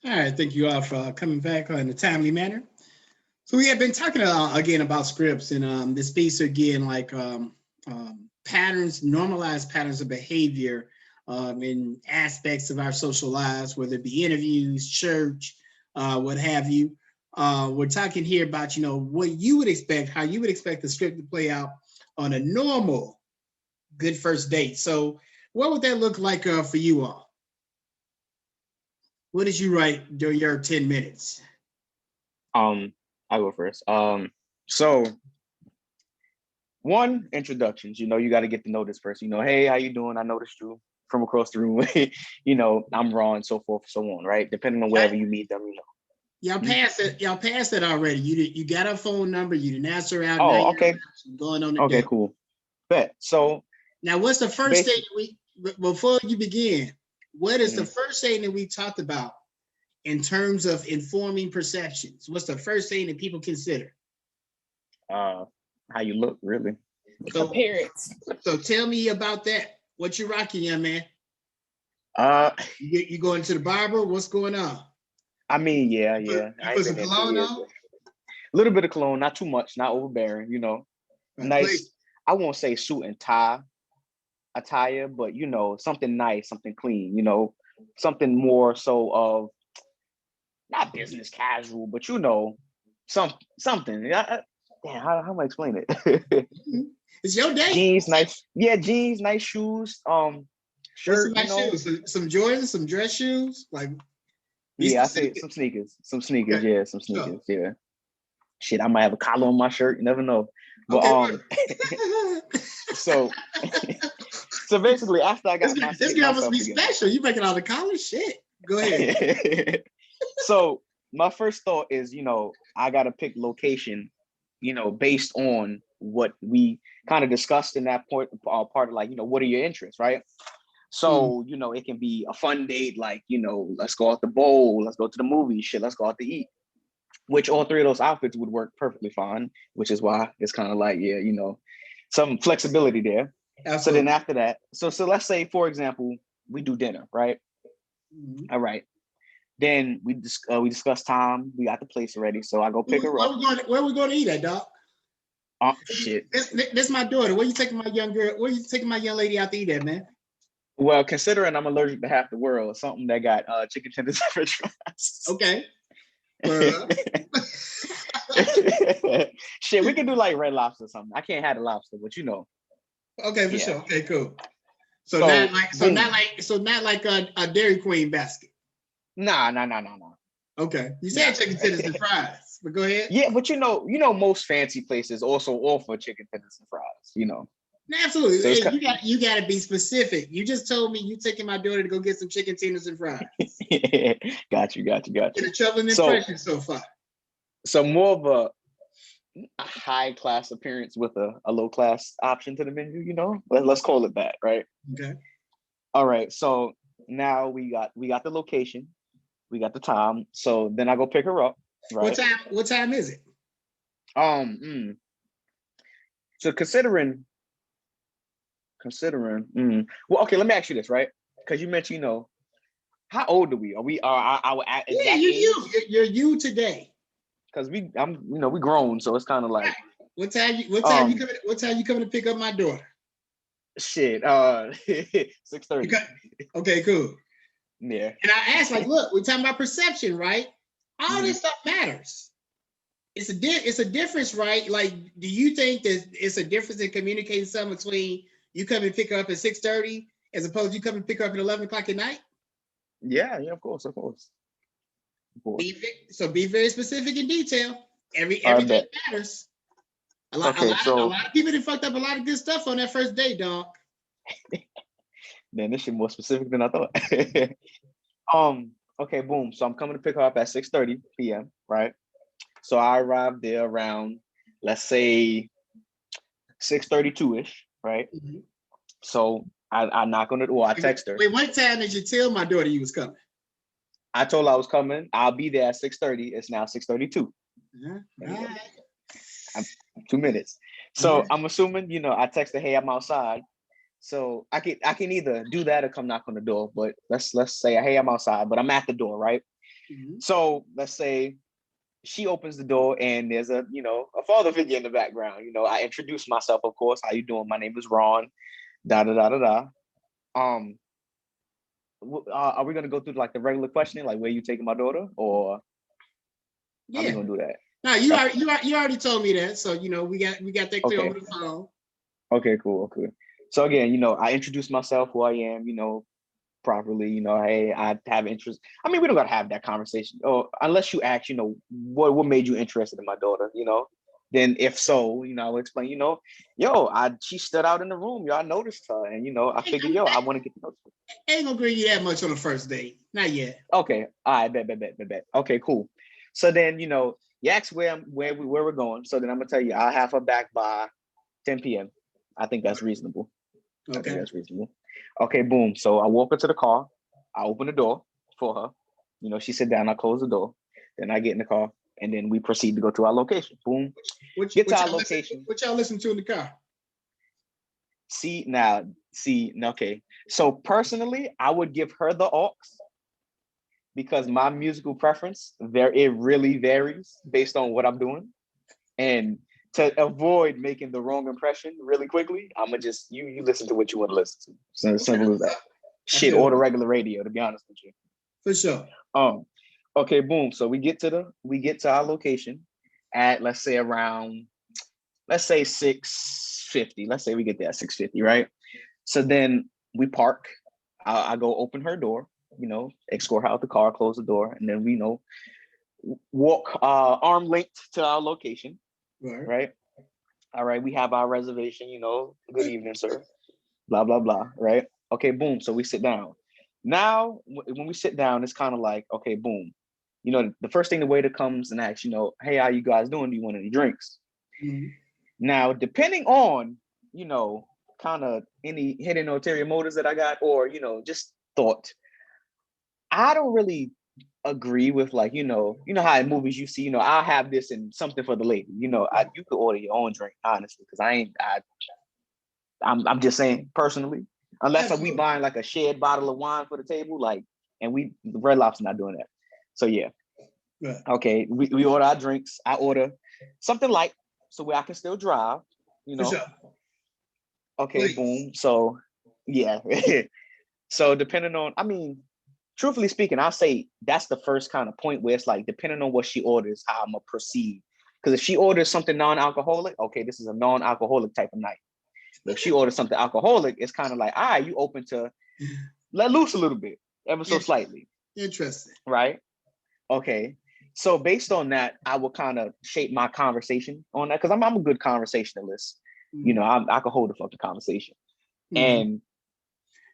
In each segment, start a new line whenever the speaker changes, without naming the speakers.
All right, thank you all for coming back in a timely manner. So we have been talking again about scripts and this piece again, like patterns, normalized patterns of behavior in aspects of our social lives, whether it be interviews, church, what have you. We're talking here about what you would expect, how you would expect the script to play out on a normal good first date. So what would that look like for you all? What did you write during your 10 minutes?
Um, I go first. So one, introductions. You got to get to know this person. Hey, how you doing? I noticed you from across the room. I'm Ron, and so forth, so on. Right, depending on wherever you meet them.
Y'all passed it. Y'all passed it already. You got her phone number. You didn't ask her out. Now
Oh,
you're
okay,
going on a
okay,
date.
cool. Bet. So
Now, what's the first thing
basically,
that we before you begin? What is the
mhm,
first thing that we talked about in terms of informing perceptions? What's the first thing that people consider?
uh, how you look, really.
So,
Appearance.
so tell me about that. What you rocking, young man?
Uh,
You going to the barber? What's going on?
I mean, yeah,
You
I ain't
put
been
some
there 10
cologne
years,
on?
but a little bit of cologne, not too much, not overbearing.
Please.
Nice. I won't say suit and tie attire, but something nice, something clean. Something more so of not business casual, but something. Damn, how am I explain it?
It's your day.
Jeans, nice. Yeah, jeans, nice shoes.
What's some
Shirt.
nice shoes? Some Jordans, some dress shoes. Like be
Yeah, I say
specific.
some sneakers. Some sneakers.
Okay.
Yeah, some
So
sneakers. Yeah. Shit, I might have a collar on my shirt. You never know. But
okay, look.
so so basically, after I got
This
get
girl must
myself
be
together.
special. You making all the college shit. Go ahead.
So my first thought is, I gotta pick location, based on what we kind of discussed in that point part of, like, what are your interests, right?
Mm.
So, it can be a fun date, like, let's go out the bowl, let's go to the movie, shit, let's go out to eat. Which all three of those outfits would work perfectly fine, which is why it's kind of like, yeah, some flexibility there. So then
Absolutely.
after that, so let's say, for example, we do dinner, right?
Mhm.
All right. Then we discuss time. We got the place already, so I go pick her up.
Where we going to eat at, dog?
Oh shit.
This my daughter. Where you taking my young girl? Where you taking my young lady out to eat at, man?
Well, considering I'm allergic to half the world, something that got chicken tenders and french fries.
Okay. Well,
Shit, we can do like Red Lobster or something. I can't have the lobster, but
okay, for
yeah.
sure. Okay, cool.
So boom.
So not like a Dairy Queen basket.
Nah.
Okay. You said
Nah.
chicken tenders and fries, but go ahead.
Yeah, but most fancy places also offer chicken tenders and fries.
Absolutely.
So it's
Hey,
kind
you got to be specific. You just told me you taking my daughter to go get some chicken tenders and fries.
got you.
Get a troubling
So
impression so far.
more of a high class appearance with a low class option to the menu. Let's call it that, right?
Okay.
All right. So now we got the location, we got the time. So then I go pick her up,
What
right?
time? What time is it?
Um, mm, so well, okay, let me ask you this, right? Because you mentioned, how old are we? Are we our
Yeah,
exact age?
you're you today.
Because we grown, so it's kind of
Right.
like,
What time you
um,
coming? What time you coming to pick up my daughter?
shit, 6:30.
Okay. Okay, cool.
Yeah.
And I asked, like, look, we're talking about perception, right? All
Mhm.
this stuff matters. It's a difference, right? Like, do you think that it's a difference in communicating something between you come and pick her up at 6:30 as opposed to you come and pick her up at 11 o'clock at night?
Yeah, of course.
Be very specific in detail.
I
Everything
bet.
matters.
Okay,
A
so
lot of people that fucked up a lot of good stuff on that first date, dog.
man, this shit more specific than I thought. Okay, boom. So I'm coming to pick her up at 6:30 p.m., right? So I arrived there around, let's say, 6:32-ish, right?
Mhm.
So I knock on the door, I text her.
Wait, what time did you tell my daughter you was coming?
I told her I was coming. I'll be there at 6:30. It's now 6:32.
Uh-huh. All right.
I'm 2 minutes.
All
So
right.
I'm assuming, I text her, hey, I'm outside. So I can either do that or come knock on the door. But let's say, hey, I'm outside, but I'm at the door, right? So let's say she opens the door and there's a father figure in the background. I introduce myself, of course. How you doing? My name is Ron. Da da da da da. Are we gonna go through like the regular questioning, like where you taking my daughter, or how we gonna do that?
No, you already told me that, so we got that clear over the phone.
Okay, cool. Okay. So again, I introduce myself, who I am, properly, hey, I have interest. I mean, we don't gotta have that conversation, or unless you ask, what made you interested in my daughter, then if so, I'll explain, she stood out in the room, I noticed her, and I figured, I want to get to know her.
Ain't gonna bring you that much on the first date, not yet.
Okay, all right, bet. Okay, cool. So then, you ask where we're going. So then I'm gonna tell you, I'll have her back by 10 p.m. I think that's reasonable.
Okay.
I think that's reasonable. Okay, boom. So I walk her to the car. I open the door for her. She sit down. I close the door. Then I get in the car, and then we proceed to go to our location. Boom. Get to our location.
What y'all listen to in the car?
Okay. So personally, I would give her the aux because my musical preference it really varies based on what I'm doing, and to avoid making the wrong impression really quickly, I'm gonna just you listen to what you want to listen to. So simple as that. Shit, or the regular radio, to be honest with you.
For sure.
Okay, boom. So we get to our location at let's say 6:50. Let's say we get there at 6:50, right? So then we park. I go open her door, escort her out the car, close the door, and then we walk arm length to our location. Right. All right. We have our reservation, good evening, sir. Blah, blah, blah. Right. Okay. Boom. So we sit down. Now, when we sit down, it's kind of like, okay, boom. The first thing the waiter comes and asks, hey, how you guys doing? Do you want any drinks?
Mm-hmm.
Now, depending on, kind of any hidden ulterior motives that I got, or, just thought, I don't really agree with like how in movies you see I'll have this and something for the lady, you could order your own drink, honestly, because I'm just saying personally, unless we buying like a shared bottle of wine for the table, like, and Red Lobster not doing that. So yeah. Okay, we order our drinks. I order something light so where I can still drive,
For sure.
Okay. Please. Boom. So yeah. So depending on, truthfully speaking, I'll say that's the first kind of point where it's like, depending on what she orders, how I'm gonna proceed. Because if she orders something non-alcoholic, okay, this is a non-alcoholic type of night. But if she orders something alcoholic, it's kind of like, all right, you open to let loose a little bit, ever so slightly.
Interesting.
Right? Okay. So based on that, I will kind of shape my conversation on that, because I'm a good conversationalist. Mm-hmm. I can hold a fucking conversation. Mm-hmm. And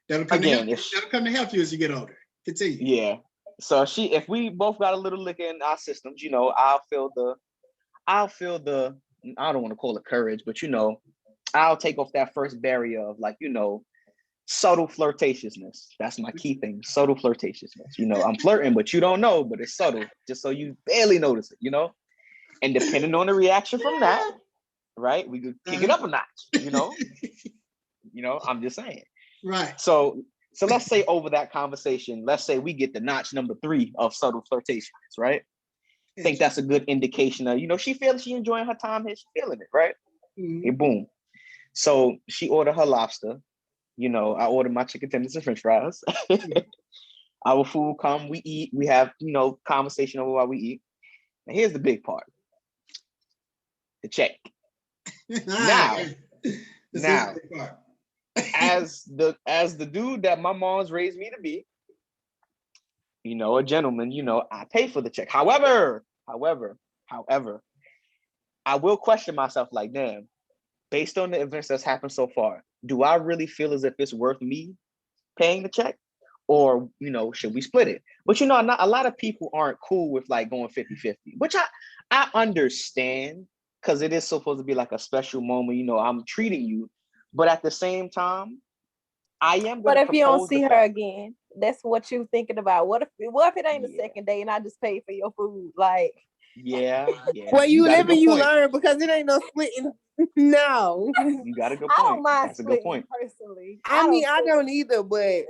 that'll come to help you as you get older. Continue.
Yeah. So if we both got a little liquor in our systems, I'll feel the I don't want to call it courage, but I'll take off that first barrier of like, subtle flirtatiousness. That's my key thing. Subtle flirtatiousness. I'm flirting, but you don't know, but it's subtle, just so you barely notice it, And depending on the reaction from that, right, we could kick it up a notch, I'm just saying.
Right.
So let's say over that conversation, let's say we get the notch number 3 of subtle flirtations, right? I think that's a good indication of, she feels she enjoying her time here, she feeling it, right? Mm-hmm. Okay, boom. So she ordered her lobster. I ordered my chicken tenders and french fries. Our food come, we eat, we have, conversation over while we eat. And here's the big part. The check. Now, as the dude that my mom's raised me to be, a gentleman, I pay for the check. However, I will question myself like, damn, based on the events that's happened so far, do I really feel as if it's worth me paying the check? Or, should we split it? But, not a lot of people aren't cool with like going 50-50, which I understand, because it is supposed to be like a special moment, I'm treating you. But at the same time, I am.
But if you don't see her again, that's what you thinking about. What if it ain't the second day and I just paid for your food? Like,
yeah.
Where you live and you learn, because it ain't no splitting. No,
you got a good point.
I don't mind
that's a good point.
Personally.
I don't either, but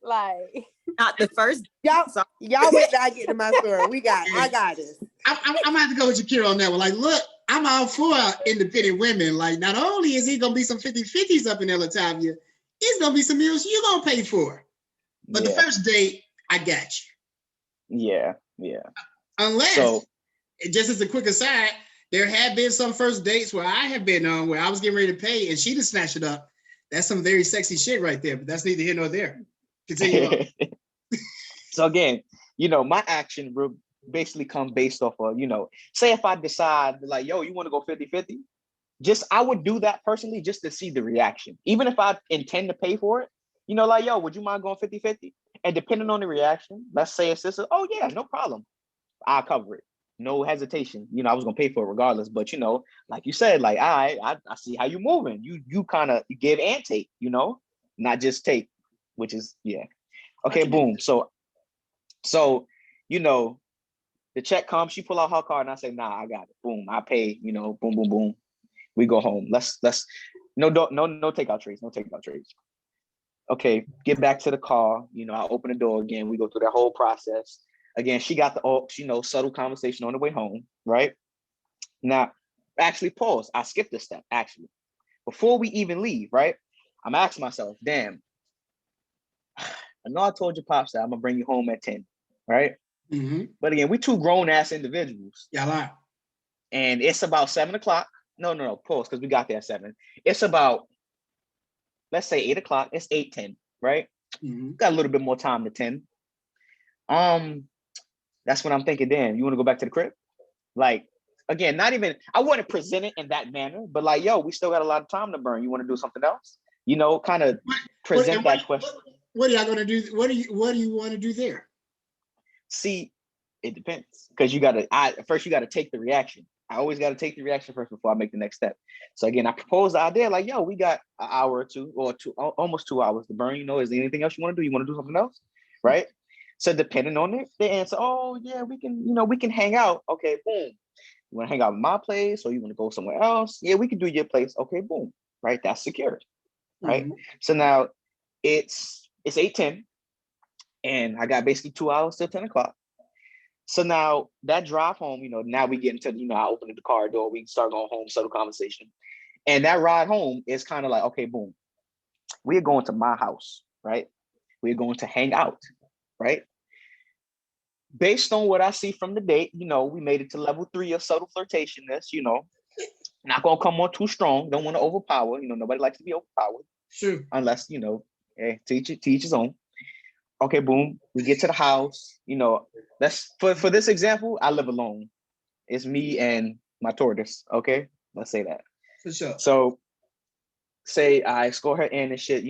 like,
Not the first.
Y'all,
Sorry.
y'all wait till I get to my story. I got this.
I'm gonna have to go with Shakira on that one. Like, look, I'm all for independent women. Like, not only is it gonna be some 50-50s up in there, Latavia, it's gonna be some meals you're gonna pay for. But the first date, I got you.
Yeah.
Unless,
So
just as a quick aside, there have been some first dates where I have been on where I was getting ready to pay and she just snatched it up. That's some very sexy shit right there, but that's neither here nor there. Continue on.
So again, my action will basically come based off of, say if I decide like, yo, you want to go 50-50, I would do that personally just to see the reaction. Even if I intend to pay for it, like, yo, would you mind going 50-50? And depending on the reaction, let's say it's this, oh yeah, no problem. I'll cover it. No hesitation. I was gonna pay for it regardless. But like you said, like I see how you're moving. You kind of give and take, not just take, which is okay, boom. So the check comes, she pull out her card and I say, nah, I got it. Boom, I pay, boom, boom, boom. We go home. Let's no takeout trays, no takeout trays. Okay, get back to the car. I open the door again. We go through that whole process. Again, she got the subtle conversation on the way home, right? Now, actually, pause. I skipped a step, actually. Before we even leave, right? I'm asking myself, damn, I know I told your pops that I'm going to bring you home at 10, right?
Mm-hmm.
But again, we two grown-ass individuals.
Yeah, lie.
And it's about 7 o'clock. No, pause, because we got there at 7. It's about, let's say 8 o'clock. It's 8:10, right?
Mm-hmm.
Got a little bit more time to 10. That's when I'm thinking, damn, you want to go back to the crib? Like, again, not even, I wouldn't present it in that manner, but like, yo, we still got a lot of time to burn. You want to do something else? Kind of present that question.
What are y'all going to do? What do you want to do there?
See, it depends. Because you got to take the reaction. I always got to take the reaction first before I make the next step. So again, I proposed the idea like, yo, we got an hour or two, or almost 2 hours to burn. Is there anything else you want to do? You want to do something else? Right? So depending on it, the answer, oh yeah, we can hang out. Okay, boom. You want to hang out at my place or you want to go somewhere else? Yeah, we can do your place. Okay, boom. Right? That's secured. Right?
Mm-hmm.
So now it's 8:10 and I got basically 2 hours till 10 o'clock. So now that drive home, now we get into, I open the car door, we can start going home, settle conversation. And that ride home is kind of like, okay, boom. We're going to my house, right? We're going to hang out, right? Based on what I see from the date, we made it to level 3 of subtle flirtation. That's, not gonna come on too strong. Don't want to overpower. Nobody likes to be overpowered.
Sure.
Unless, hey, teach his own. Okay, boom. We get to the house. Let's for this example, I live alone. It's me and my tortoise. Okay, let's say that.
For sure.
So, say I escort her in and shit.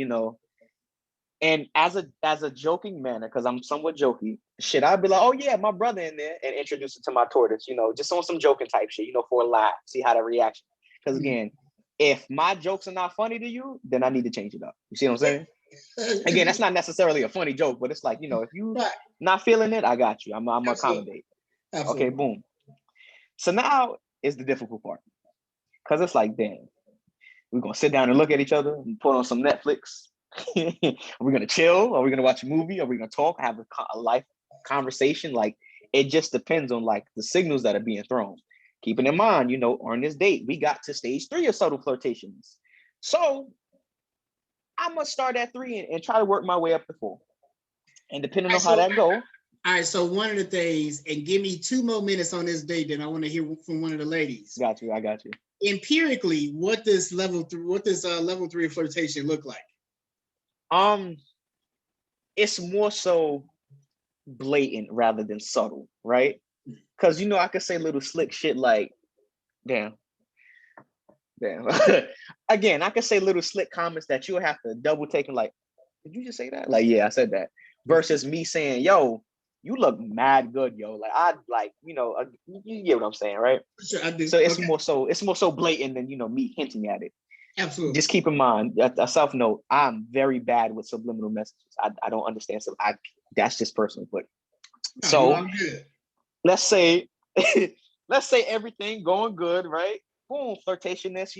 And as a joking manner, because I'm somewhat jokey, I'd be like, oh yeah, my brother in there, and introduce it to my tortoise, just on some joking type shit, for a laugh, see how the reaction. Because again, if my jokes are not funny to you, then I need to change it up. You see what I'm saying? Again, that's not necessarily a funny joke, but it's like, if you not feeling it, I got you. I'm accommodate.
Absolutely.
Okay, boom. So now is the difficult part. Because it's like, damn, we're gonna sit down and look at each other and put on some Netflix. Are we gonna chill? Are we gonna watch a movie? Are we gonna talk? Have a life conversation? Like, it just depends on like the signals that are being thrown. Keeping in mind, on this date, we got to stage 3 of subtle flirtations. So I'm gonna start at 3 and try to work my way up to 4. And depending on how that go.
All right, so one of the things, and give me 2 more minutes on this date, then I want to hear from one of the ladies.
Got you. I got you.
Empirically, what does level 3 of flirtation look like?
It's more so blatant rather than subtle, right? Because I could say little slick shit like, damn. Again, I could say little slick comments that you'll have to double take and like, did you just say that? Like, yeah, I said that. Versus me saying, yo, you look mad good, yo. Like, you get what I'm saying, right?
Sure, I do.
So it's more so blatant than me hinting at it.
Absolutely.
Just keep in mind, a self note, I'm very bad with subliminal messages. I don't understand. So that's just personal. But so
I'm good.
let's say everything going good, right? Boom, flirtatiousness,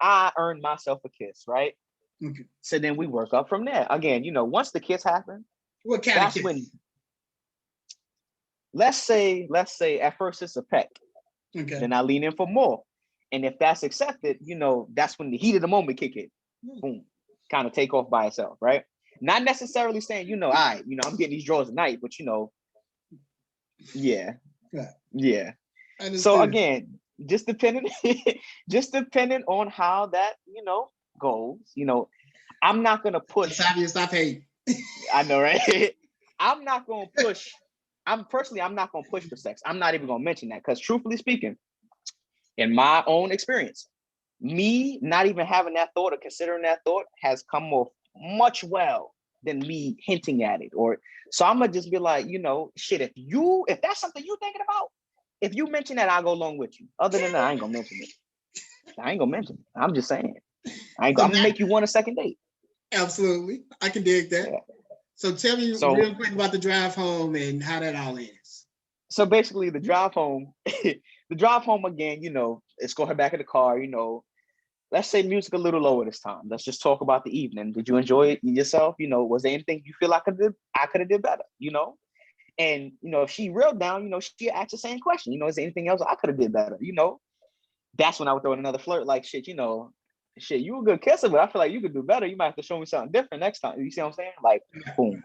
I earned myself a kiss, right?
Okay.
So then we work up from there. Again, once the kiss happens,
What kind of
That's
kiss?
when, let's say at first it's a peck,
Okay.
then I lean in for more. And if that's accepted, that's when the heat of the moment kick in. Boom, kind of take off by itself, right? Not necessarily saying, all right, I'm getting these draws tonight, but yeah.
Right.
Yeah.
Understood.
So again, just depending on how that, goes, I'm not gonna push.
Stop hating.
I know, right? I'm not gonna push. I'm not gonna push for sex. I'm not even gonna mention that because truthfully speaking, in my own experience, me not even having that thought or considering that thought has come off much well than me hinting at it. So I'm gonna just be like, shit, if that's something you thinking about, if you mention that, I'll go along with you. Other than that, I ain't gonna mention it. I'm just saying. I'm gonna make you want a second date.
Absolutely. I can dig that.
Yeah.
So tell me real quick about the drive home and how that all ends.
So basically the drive home again, escort her back in the car, let's say music a little lower this time. Let's just talk about the evening. Did you enjoy it yourself? Was there anything you feel I could have did better, And if she real down, she asked the same question, is there anything else I could have did better? That's when I would throw in another flirt, like shit, you a good kisser, but I feel like you could do better. You might have to show me something different next time. You see what I'm saying? Like, boom.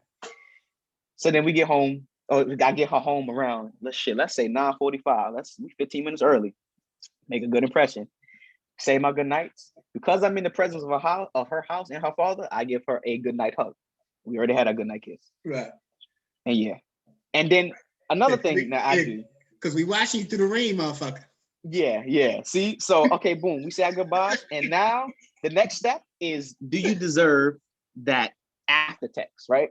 So then we get home. I get her home around, let's say 9:45. Let's 15 minutes early. Make a good impression. Say my good nights. Because I'm in the presence of her house and her father, I give her a good night hug. We already had a good night kiss.
Right.
And yeah. And then another thing that I do.
Because we watching you through the ring, motherfucker.
Yeah. See? So, okay, boom. We say our goodbyes. And now the next step is, do you deserve that after text, right?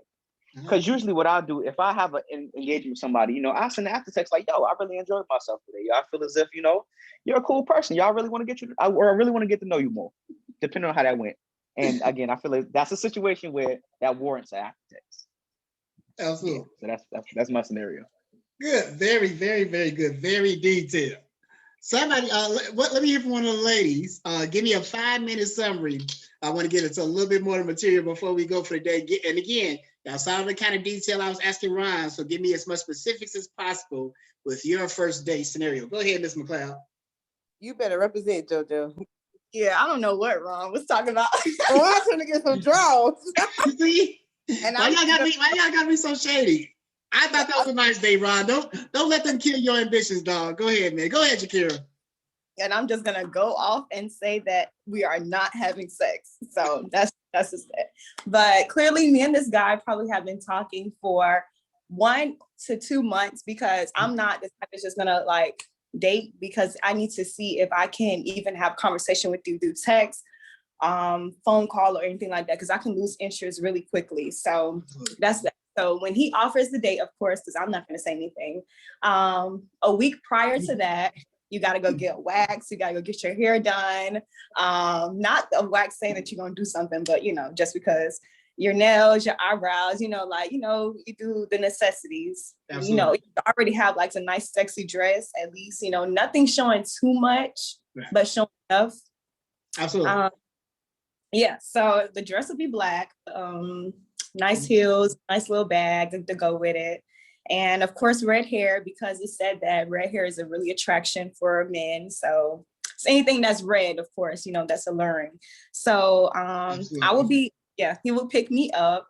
Because usually what I'll do, if I have an engagement with somebody, I send an after text like, yo, I really enjoyed myself today. I feel as if, you're a cool person. Y'all really want to I really want to get to know you more, depending on how that went. And again, I feel like that's a situation where that warrants an after text.
Absolutely.
Yeah, so that's my scenario.
Good. Very, very, very good. Very detailed. Somebody, let me hear from one of the ladies. Give me a 5-minute summary. I want to get into a little bit more material before we go for the day. And again, y'all saw the kind of detail I was asking Ron, so give me as much specifics as possible with your first date scenario. Go ahead, Ms. McLeod.
You better represent JoJo.
Yeah, I don't know what Ron was talking about.
Oh, I'm trying to get some draws.
You see?
And
why y'all got me so shady? I thought that was a nice day, Ron. Don't let them kill your ambitions, dog. Go ahead, man. Go ahead, Shakira.
And I'm just gonna go off and say that we are not having sex. So that's just it. But clearly me and this guy probably have been talking for 1 to 2 months, because I'm not the type that's just gonna like date, because I need to see if I can even have conversation with you through text, phone call or anything like that, because I can lose interest really quickly. So that's that. So when he offers the date, of course, because I'm not going to say anything, a week prior to that, you got to go get a wax. You got to go get your hair done. Not a wax saying that you're going to do something, but, just because your nails, your eyebrows, you do the necessities.
Absolutely.
You already have like a nice, sexy dress, at least, nothing showing too much,
right,
but showing enough.
Absolutely.
Yeah, so the dress will be black. Nice heels, nice little bag to go with it. And of course, red hair, because it said that red hair is a really attraction for men. So anything that's red, of course, that's alluring. So he will pick me up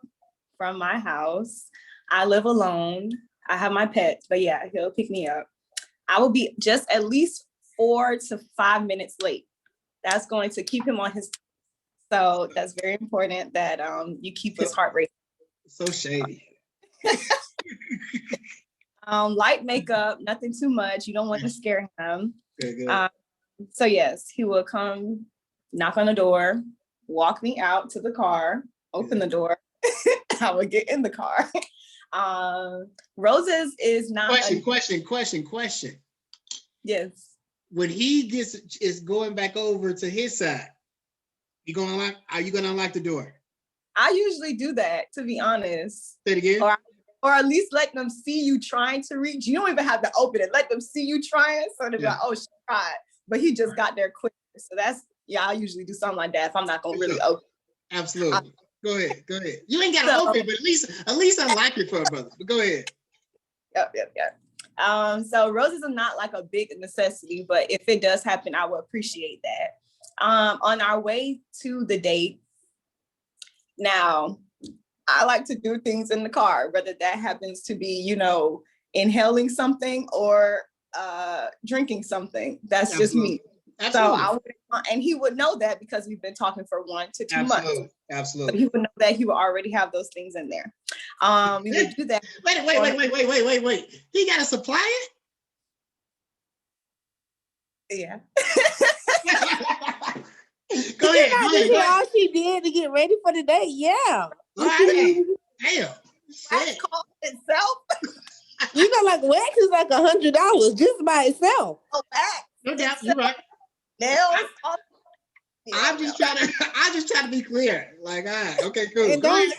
from my house. I live alone. I have my pets, but yeah, he'll pick me up. I will be just at least 4 to 5 minutes late. That's going to keep him on his. So that's very important that you keep his heart rate.
So shady.
Light makeup, nothing too much. You don't want to scare him.
Good.
So yes, he will come, knock on the door, walk me out to the car, open the door. I will get in the car. Roses is not
question.
Yes.
When he is going back over to his side, are you gonna unlock the door?
I usually do that, to be honest.
Say it again.
Or at least let them see you trying to reach. You don't even have to open it. Let them see you trying, so they'll be like, oh, she tried. But he just got there quick. So I usually do something like that if I'm not gonna really open.
Absolutely. Go ahead. You ain't got to
So-
open it, but at least unlock it for a brother. But go ahead.
Yep. So roses are not like a big necessity, but if it does happen, I would appreciate that. On our way to the date, now I like to do things in the car, whether that happens to be, inhaling something or drinking something. That's just me.
Absolutely.
So I would, and he would know that because we've been talking for 1 to 2 months. So
Absolutely.
he would know that he would already have those things in there. We would do that.
Wait. He got to supply
Yeah.
it? Go ahead.
This is all she did to get ready for the date. Yeah.
All right. Damn.
That
Shit.
call itself.
Like wax is like $100 just by itself.
Oh, back.
No doubt. You're right.
Nails.
I'm just trying to be clear. Like, all right, okay, cool.
And
Go
don't-
ahead.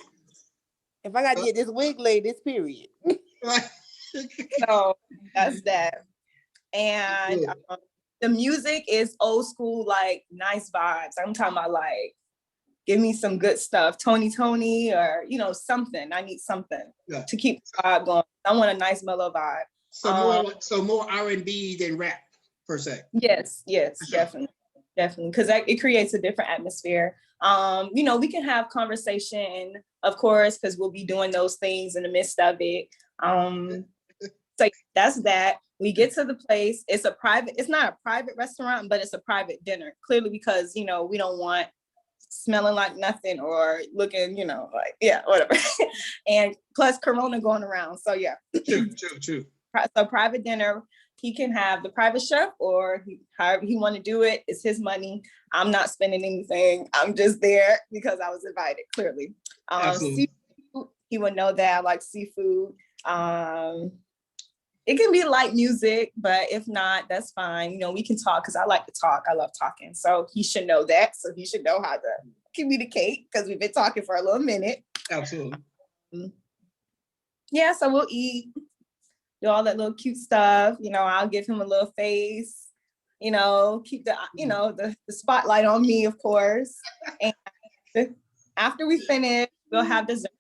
If I got to get this wig laid, this period.
So that's that. And the music is old school, like nice vibes. I'm talking about like, give me some good stuff, Tony, or something. I need something to keep the vibe going. I want a nice mellow vibe.
So more R&B than rap per se.
Yes, definitely, because it creates a different atmosphere. We can have conversation, of course, because we'll be doing those things in the midst of it. So that's that. We get to the place. It's not a private restaurant, but it's a private dinner. Clearly, because we don't want smelling like nothing or looking, whatever. And plus Corona going around. So yeah.
True.
So private dinner. He can have the private chef or however he want to do it. It's his money. I'm not spending anything. I'm just there because I was invited, clearly. Seafood, he would know that I like seafood. It can be light music, but if not, that's fine. We can talk because I like to talk. I love talking. So he should know that. So he should know how to communicate because we've been talking for a little minute.
Absolutely.
Yeah, so we'll eat. Do all that little cute stuff. I'll give him a little face, keep the, the spotlight on me, of course. And after we finish, we'll have dessert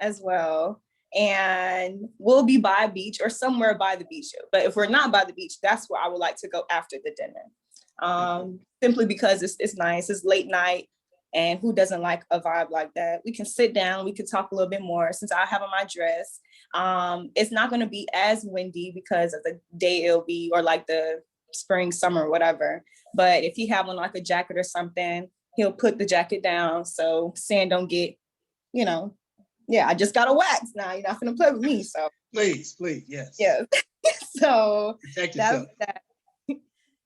as well. And we'll be by a beach or somewhere by the beach. But if we're not by the beach, that's where I would like to go after the dinner. Simply because it's nice, it's late night. And who doesn't like a vibe like that? We can sit down, we can talk a little bit more since I have on my dress. It's not going to be as windy because of the day it'll be, or like the spring, summer, whatever. But if you have on like a jacket or something, he'll put the jacket down so sand don't get, I just got a wax now. You're not going to play with me. So
please, yes.
Yeah. So
protect yourself.
That.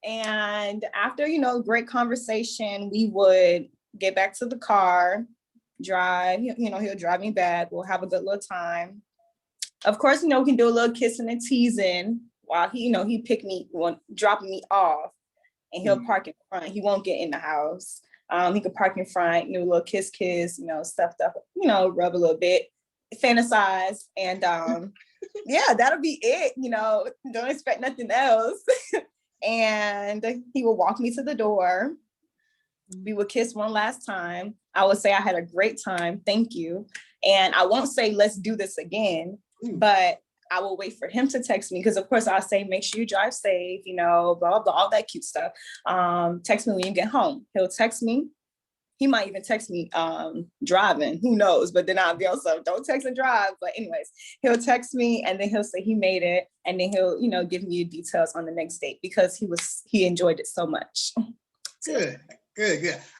And after, great conversation, we would get back to the car, drive, he'll drive me back. We'll have a good little time. Of course, we can do a little kissing and teasing while he pick me, dropping me off, and he'll park in front. He won't get in the house. He could park in front, a little kiss, stuff, rub a little bit, fantasize. And that'll be it. Don't expect nothing else. And he will walk me to the door. We would kiss one last time. I would say I had a great time. Thank you. And I won't say, let's do this again, but I will wait for him to text me. Because of course I'll say, make sure you drive safe, blah, blah, blah, all that cute stuff. Text me when you get home. He'll text me. He might even text me driving, who knows? But then I'll be also, don't text and drive. But anyways, he'll text me and then he'll say he made it. And then he'll, give me details on the next date because he enjoyed it so much.
Good.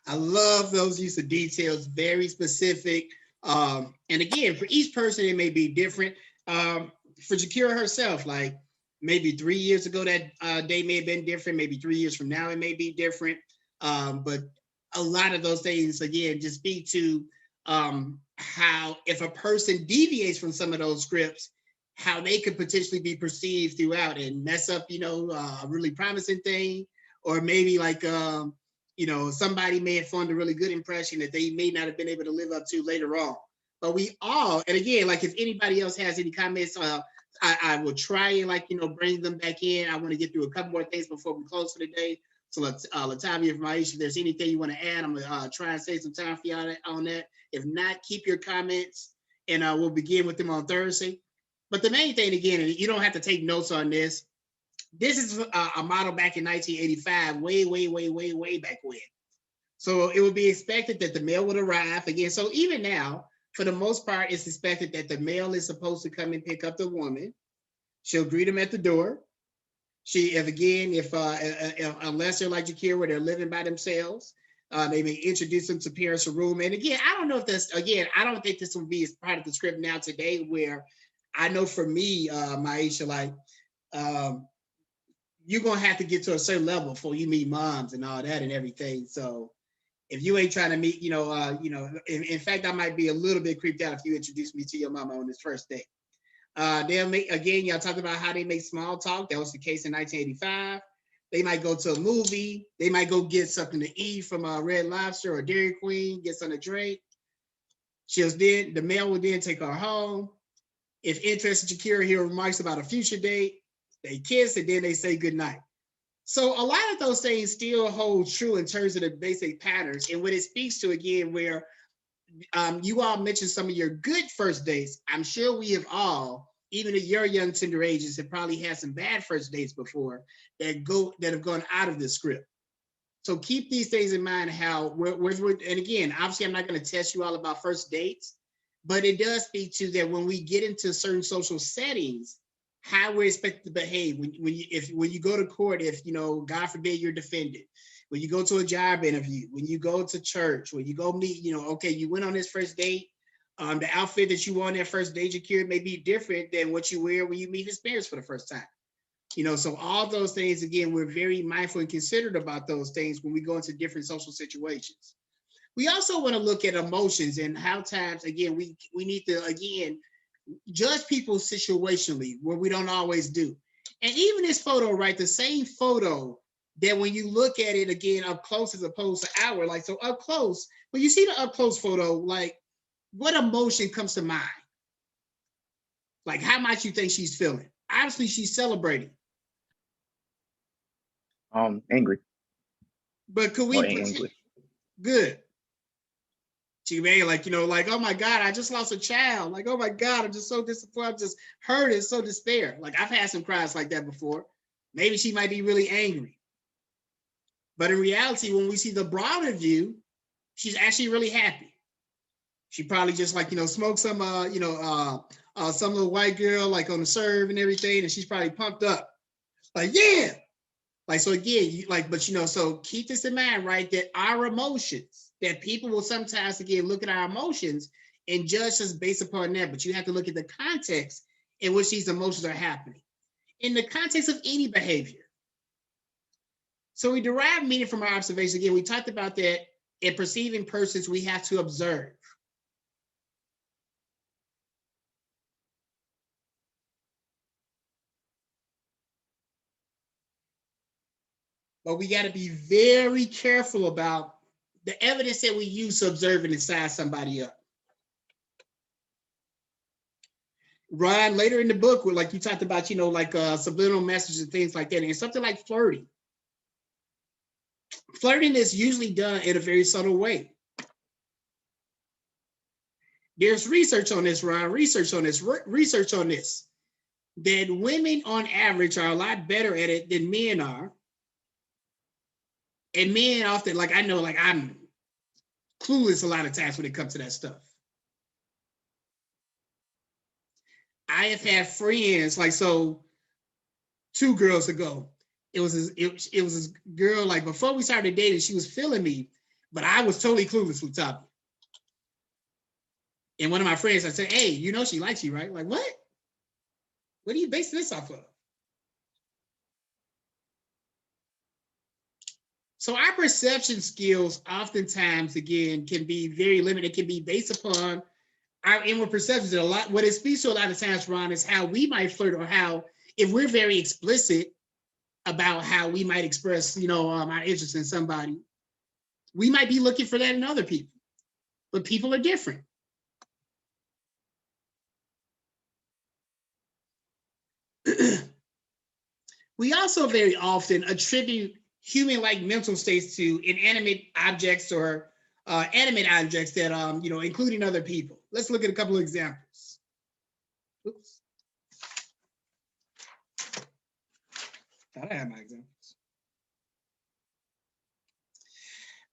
I love those use of details, very specific. And again, for each person, it may be different. For Jakira herself, like maybe 3 years ago, that day may have been different. Maybe 3 years from now, it may be different. But a lot of those things, again, just speak to how if a person deviates from some of those scripts, how they could potentially be perceived throughout and mess up, a really promising thing, or maybe like, somebody may have formed a really good impression that they may not have been able to live up to later on. But we all, and again, like if anybody else has any comments, I will try and bring them back in. I want to get through a couple more things before we close for the day. So Latavia, from Aisha, if there's anything you want to add, I'm gonna try and save some time for y'all on that. If not, keep your comments, and we'll begin with them on Thursday. But the main thing, again, and you don't have to take notes on this. This is a model back in 1985, way back when. So it would be expected that the mail would arrive again. So even now, for the most part, it's expected that the male is supposed to come and pick up the woman. She'll greet them at the door. If unless they're like Jakira, where they're living by themselves, they may introduce them to parents or room. And again, I don't know if this, again, I don't think this will be as part of the script now today, where I know for me, Maisha, like, you're going to have to get to a certain level before you meet moms and all that and everything. So if you ain't trying to meet, in fact, I might be a little bit creeped out if you introduce me to your mama on this first date. They'll make, again, y'all talked about how they make small talk. That was the case in 1985. They might go to a movie. They might go get something to eat from a Red Lobster or Dairy Queen, get something to drink. The male will then take her home. If interested, Jakira hear remarks about a future date. They kiss and then they say goodnight. So a lot of those things still hold true in terms of the basic patterns. And what it speaks to, again, where you all mentioned some of your good first dates. I'm sure we have all, even at your young tender ages, have probably had some bad first dates before that have gone out of the script. So keep these things in mind. And again, obviously, I'm not going to test you all about first dates, but it does speak to that when we get into certain social settings, how we're expected to behave. When you go to court, if God forbid you're defended, when you go to a job interview, when you go to church, when you go meet, okay, you went on this first date. The outfit that you wore on that first date, Jakira, may be different than what you wear when you meet his parents for the first time. So all those things, again, we're very mindful and considerate about those things when we go into different social situations. We also want to look at emotions and how times, again, we need to, again, judge people situationally, where we don't always do. And even this photo, right, the same photo that when you look at it again up close as opposed to outward, like, so up close, when you see the up close photo, like, what emotion comes to mind? Like, how much you think she's feeling? Obviously, she's celebrating.
Angry.
But could we
angry.
Good. She may like, oh my God, I just lost a child. Like, oh my God, I'm just so disappointed. I'm just hurt and so despair. Like, I've had some cries like that before. Maybe she might be really angry. But in reality, when we see the broader view, she's actually really happy. She probably just like, smoked some, some little white girl like on the serve and everything. And she's probably pumped up. Like, yeah. Like, so again, so keep this in mind, right? That our emotions, that people will sometimes, again, look at our emotions and judge us based upon that. But you have to look at the context in which these emotions are happening. In the context of any behavior. So we derive meaning from our observation. Again, we talked about that in perceiving persons, we have to observe. But we got to be very careful about the evidence that we use to observe and size somebody up. Ron, later in the book, like you talked about, subliminal messages and things like that, and something like flirting. Flirting is usually done in a very subtle way. There's research on this, Ron, research on this, that women on average are a lot better at it than men are. And men often, like, I know, like, I'm clueless a lot of times when it comes to that stuff. I have had friends, like, so 2 girls ago, it was this girl, like, before we started dating, she was feeling me, but I was totally clueless with top. And one of my friends, I said, hey, she likes you, right? Like, what? What are you basing this off of? So our perception skills oftentimes, again, can be very limited. It can be based upon our inward perceptions. A lot, what it speaks to a lot of times, Ron, is how we might flirt, or how, if we're very explicit about how we might express, our interest in somebody, we might be looking for that in other people. But people are different. We also very often attribute human-like mental states to inanimate objects or animate objects that, including other people. Let's look at a couple of examples. Oops. Thought I had my examples.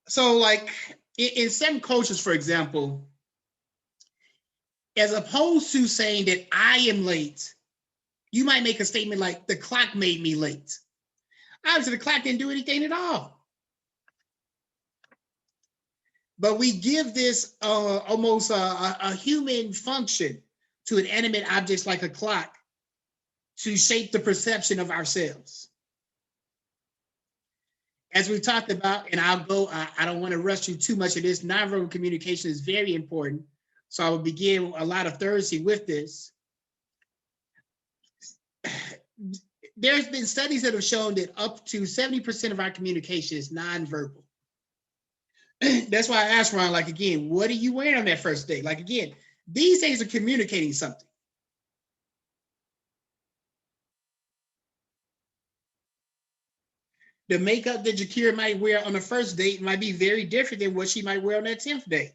So like in some cultures, for example, as opposed to saying that I am late, you might make a statement like the clock made me late. Obviously, the clock didn't do anything at all. But we give this almost a human function to inanimate objects like a clock to shape the perception of ourselves. As we talked about, and I don't want to rush you too much of this, nonverbal communication is very important. So I will begin a lot of Thursday with this. There's been studies that have shown that up to 70% of our communication is nonverbal. That's why I asked Ron, like, again, what are you wearing on that first date? Like, again, these things are communicating something. The makeup that Jakira might wear on the first date might be very different than what she might wear on that 10th date.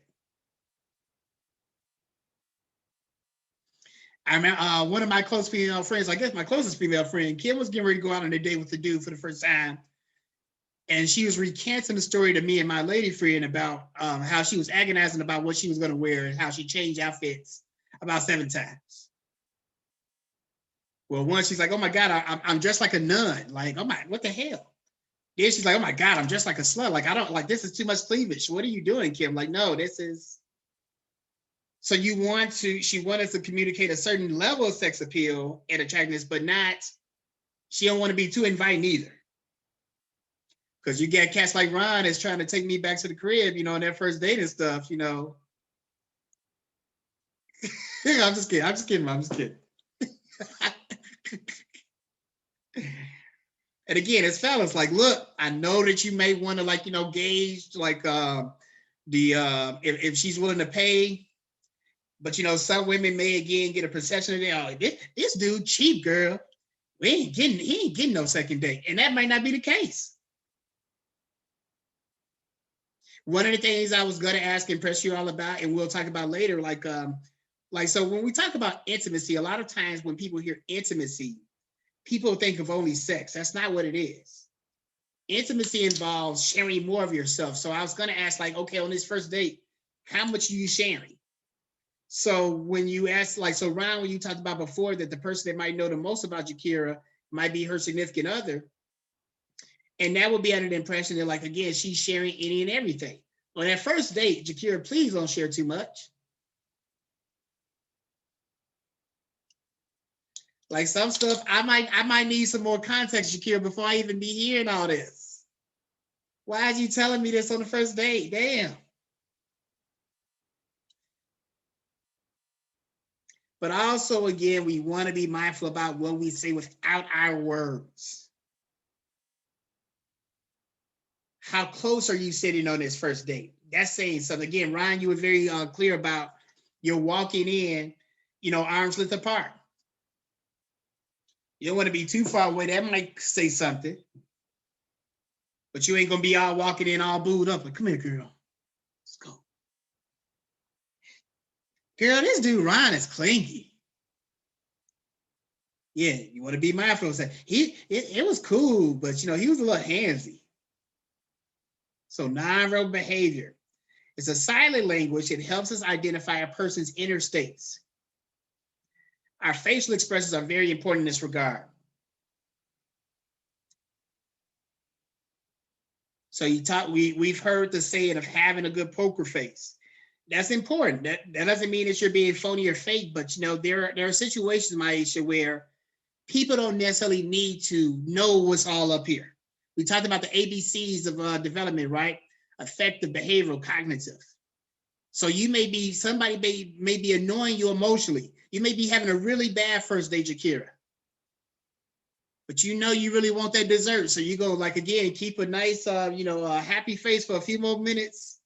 I mean, one of my close female friends, I guess my closest female friend, Kim, was getting ready to go out on a date with the dude for the first time. And she was recanting the story to me and my lady friend about how she was agonizing about what she was going to wear and how she changed outfits about 7 times. Well, once she's like, oh my God, I'm dressed like a nun. Like, oh my, what the hell? Then she's like, oh my God, I'm dressed like a slut. Like, I don't, like, this is too much cleavage. What are you doing, Kim? Like, no, this is. So she wanted to communicate a certain level of sex appeal and attractiveness, but not, she don't want to be too inviting either. Because you get cats like Ron is trying to take me back to the crib, on that first date and stuff, I'm just kidding. And again, as fellas, like, look, I know that you may want to gauge if she's willing to pay, but some women may again get a perception of this dude cheap, girl. He ain't getting no second date, and that might not be the case. One of the things I was going to ask and press you all about, and we'll talk about later, so when we talk about intimacy, a lot of times when people hear intimacy, people think of only sex. That's not what it is. Intimacy involves sharing more of yourself. So I was going to ask, okay, on this first date, how much are you sharing? So when you ask, so Ron, when you talked about before that the person that might know the most about Jakira might be her significant other, and that would be under the impression that, again, she's sharing any and everything. On that first date, Jakira, please don't share too much. Like some stuff, I might need some more context, Jakira, before I even be hearing all this. Why are you telling me this on the first date? Damn. But also, again, we want to be mindful about what we say without our words. How close are you sitting on this first date? That's saying something. Again, Ryan, you were very clear about you're walking in, arms length apart. You don't want to be too far away. That might say something. But you ain't going to be all walking in all booed up. Like, come here, girl. Let's go. Girl, this dude, Ryan, is clingy. Yeah, you want to be mindful of that. It was cool, but, he was a little handsy. So nonverbal behavior. It's a silent language. It helps us identify a person's inner states. Our facial expressions are very important in this regard. So we've heard the saying of having a good poker face. That's important. That doesn't mean that you're being phony or fake, but there are situations, Maisha, where people don't necessarily need to know what's all up here. We talked about the ABCs of development, right? Affective, behavioral, cognitive. So somebody may be annoying you emotionally. You may be having a really bad first date, Jakira. But you really want that dessert. So you go, again, keep a nice, happy face for a few more minutes.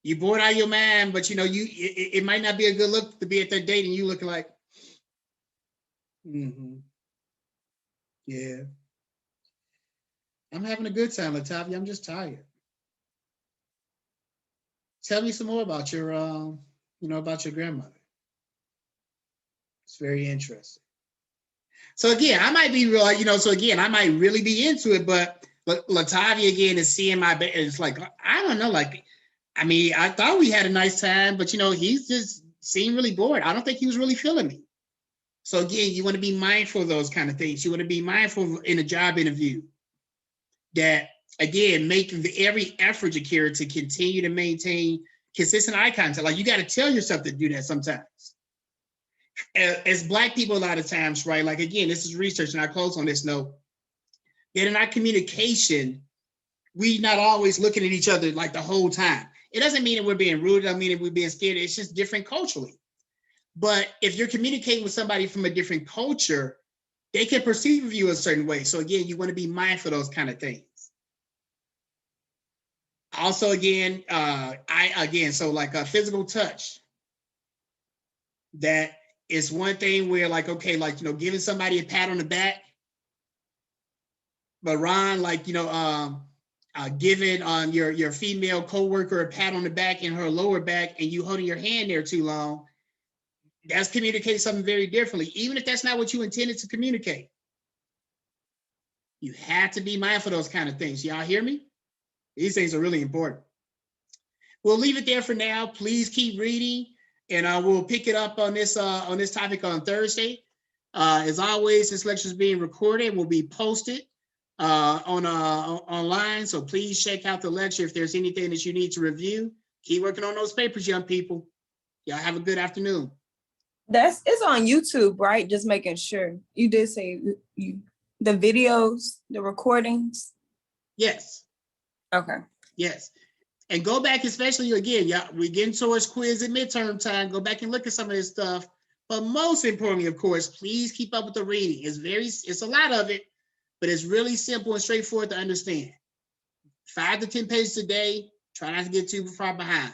You bored out of your mind, but it might not be a good look to be at that date and you looking like, yeah. I'm having a good time, Latavia. I'm just tired. Tell me some more about your, about your grandmother. It's very interesting. So again, I might be real, so again, I might really be into it, but Latavia again is seeing my, it's like, I don't know, like, I mean, I thought we had a nice time, but he's just seemed really bored. I don't think he was really feeling me. So again, you want to be mindful of those kind of things. You want to be mindful in a job interview that, again, make every effort, Jakira, to continue to maintain consistent eye contact. Like, you got to tell yourself to do that sometimes. As Black people, a lot of times, right? Like, again, this is research, and I close on this note, that in our communication, we not always looking at each other like the whole time. It doesn't mean that we're being rude. It doesn't mean that we're being scared. It's just different culturally. But if you're communicating with somebody from a different culture, they can perceive you a certain way. So again, you want to be mindful of those kind of things. Also, again, so like a physical touch. That is one thing where, like, okay, like, giving somebody a pat on the back. But Ron, like, giving your female coworker a pat on the back in her lower back, and you holding your hand there too long, that's communicating something very differently, even if that's not what you intended to communicate. You have to be mindful of those kind of things. Y'all hear me? These things are really important. We'll leave it there for now. Please keep reading, and we'll pick it up on this topic on Thursday. As always, this lecture is being recorded, will be posted online. So please check out the lecture if there's anything that you need to review. Keep working on those papers, young people. Y'all have a good afternoon.
It's on YouTube, right? Just making sure. You did say the videos, the recordings.
Yes.
Okay.
Yes. And go back, especially again, yeah, we're getting towards quiz and midterm time. Go back and look at some of this stuff. But most importantly, of course, please keep up with the reading. It's a lot of it, but it's really simple and straightforward to understand. 5 to 10 pages a day. Try not to get too far behind.